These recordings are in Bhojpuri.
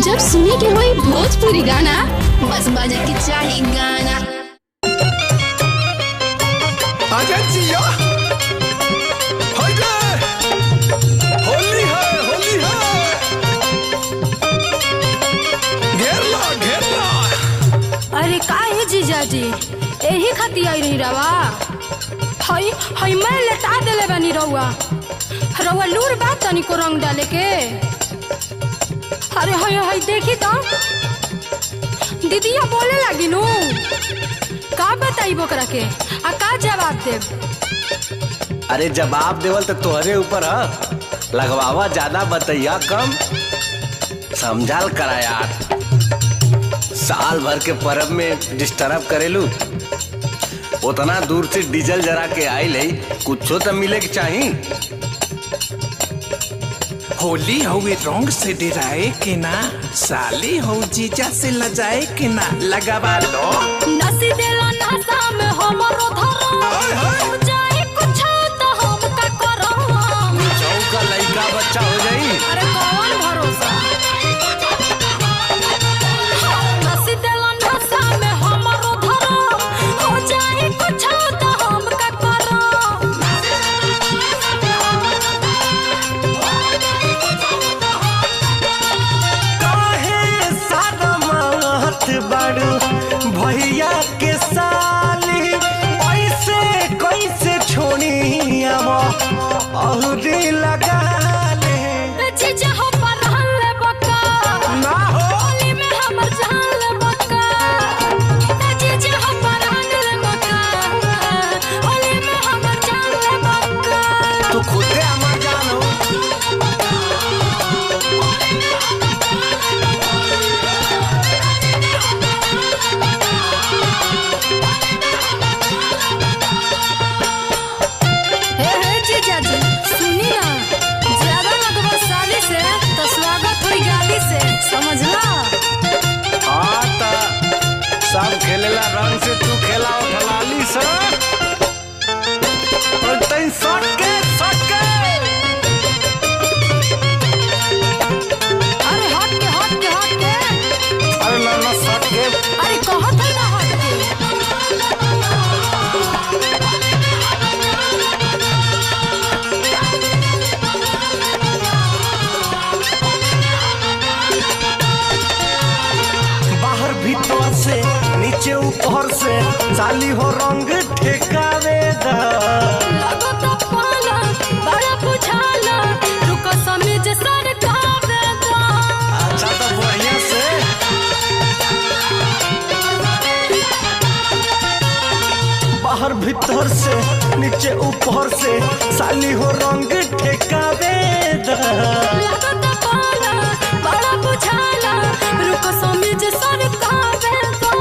जब सुने के होई भोजपुरी गाना बस बजे के चाही गाना। आजा जिया होली है होली है घेर ला। अरे का है जीजाजी यही खाती आई रही रवा हई मैं लेटा देले बनी रउआ लूर बात तनी को रंग डाले के। अरे हई हई देखी तो दीदिया बोले लगी नु का बताई बोकरा के आ का जवाब देब। अरे जवाब देवल तो तोहरे ऊपर है, लगवावा ज्यादा बतैया कम, समझाल करा यार। साल भर के परब में डिस्टर्ब करेलू, उतना दूर से डीजल जरा के आई ले कुछो तो मिले के चाहिए। होली हुए रंग से डराए के ना, साली हो जीजा से लजाए के ना, लगावा लो नसी देला नशा में हमरो धरो जाए कुछ तो हम का करो। चौका लइका बच्चा हो जाई। अरे कौन भरोसा नसी देला नशा में हमरो धरो जाए कुछ तो हम का करो। बारू भैया के साली ऐसे कैसे छोड़ी अहुरी लगा ले जीजा हो परहन ले बका ना हो होली में हमर जान ले बका। जीजा हो परहन ले बका होली में हमर जान ले बका। तू खुदे हमार जान हो। जीजाजी सुनी ना, ज्यादा लगभग साली से तो स्वागत हुई गाली से, समझला। हाँ ता सब खेलेला रंग से, तू खेला उठलाली से और तई सट के अरे हट के अरे ना सट के अरे कहत है ना हट के। बाहर भीतर से नीचे ऊपर से साली हो रंग ठेकावे दा। लगो तो पाला बड़ा बुझाला रुको समझ सरकावे दा। अच्छा तो बढ़िया से बाहर भीतर से नीचे ऊपर से साली हो रंग ठेकावे दा। लगो तो पाला बड़ा बुझाला रुको समझ सरकावे दा।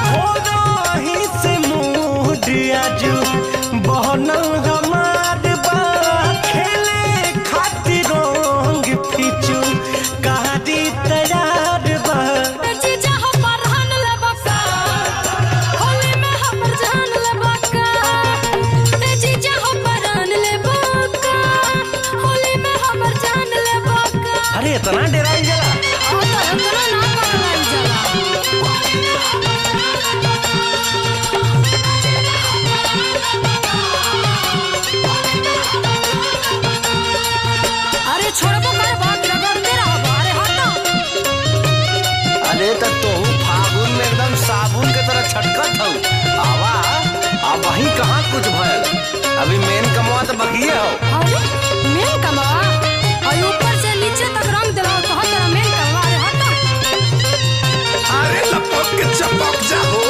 हो रही से मुँह दियाजू बहनल हमार बा, खेले खातिर रंग फिचू कहादी तैयार बा। जीजा हो परहन ले बका होली में हमर जान ले बका। जीजा हो परहन ले बका होली में हमर जान ले बका। अरे इतना डराई जला ओ तो इतना ना पगलाई जला। अरे छोड़बो कर बात रगड़ते रहो। अरे हटो अरे तो तू फागुन में एकदम साबुन के तरह छटकत हो। आवा अब वहीं कहाँ कुछ भयल, अभी मेन कमवा तो बकिए हो। अरे मेन कमवा और ऊपर से नीचे तक रंग दिलाओ तो हर तरह मेन कमवा। अरे हटो अरे लपक के चपक जा हो।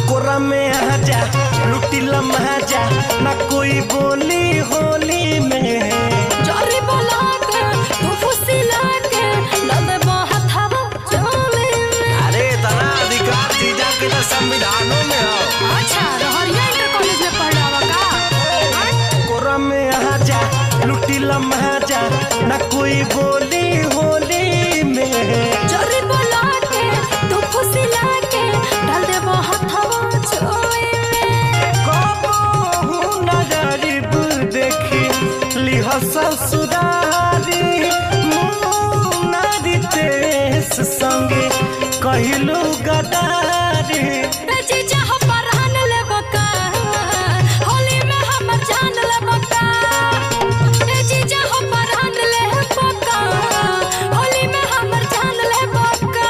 कोरा में लम्हा ना कोई बोली होली में। चोरी बोला के तू खुशी लाके डाल दे वो हथवा छोए में। कबहू न गरीब देखी लिह ससुरारी मुनारी तेस संगे कहलू गदारी। जीजा हो परहन ले बका होली में हमर जान ले बका। जीजा हो परहन ले बका होली में हमर जान ले बका।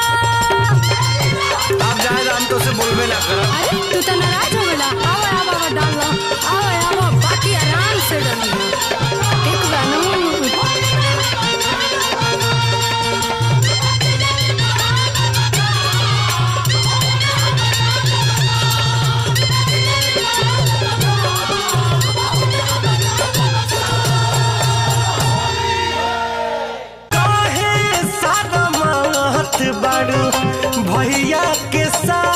अब जाए हम तो से बोलबे ना कर। अरे तू तो नाराज हो गला। आवा आवा डाल लो। आवा आवा बाकी आराम से डाली एक बार काहे सारा मात बाड़ू भैया के साथ